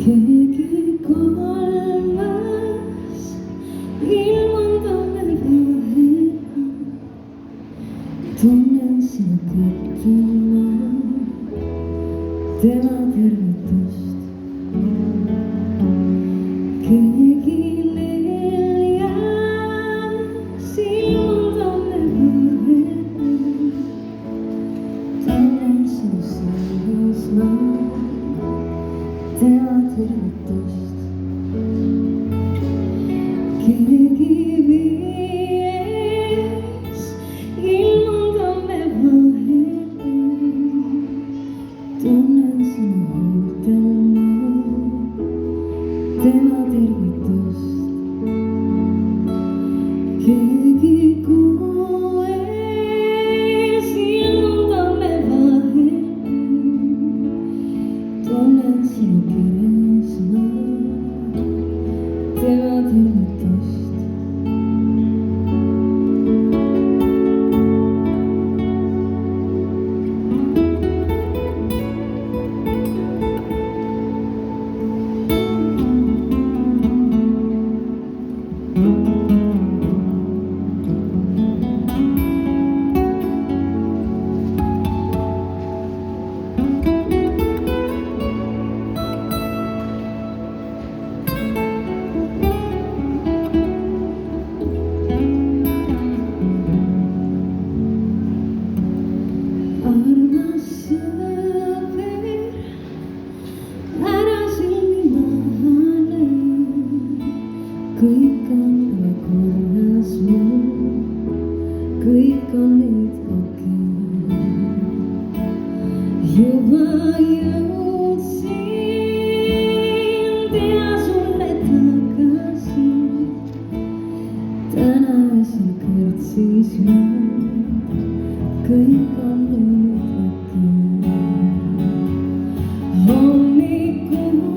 Keegi kolmas ilman talle vahet tunnen sinu kõrgel ma tema tervitust. Keegi neljas ilman talle vahet tunnen sinu seljas ma tema tervitust. Keegi viies ilman talle vahet tunnen sinu huultel ma tema tervitust. Keegi kuues ilman talle vahet tunnen sinu keres ma tema tervitust. Armas sõber, ära silmi maha löö, kõik on juba korras mul, kõik on nüüd okei. Juba jõudsin teha sulle tagasi, täna öösel kõrtsis ma, kõik on nüüd okei. Hommikuni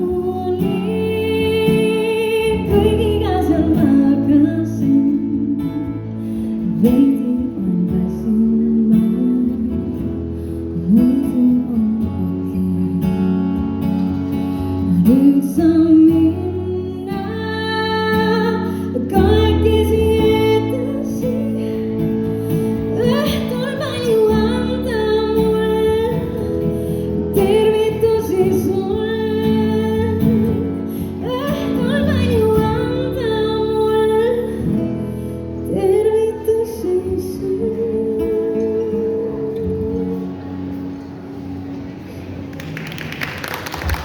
kõigiga seal magasin, veidi on väsinud ma, muidu on okei. Nüüd sa mind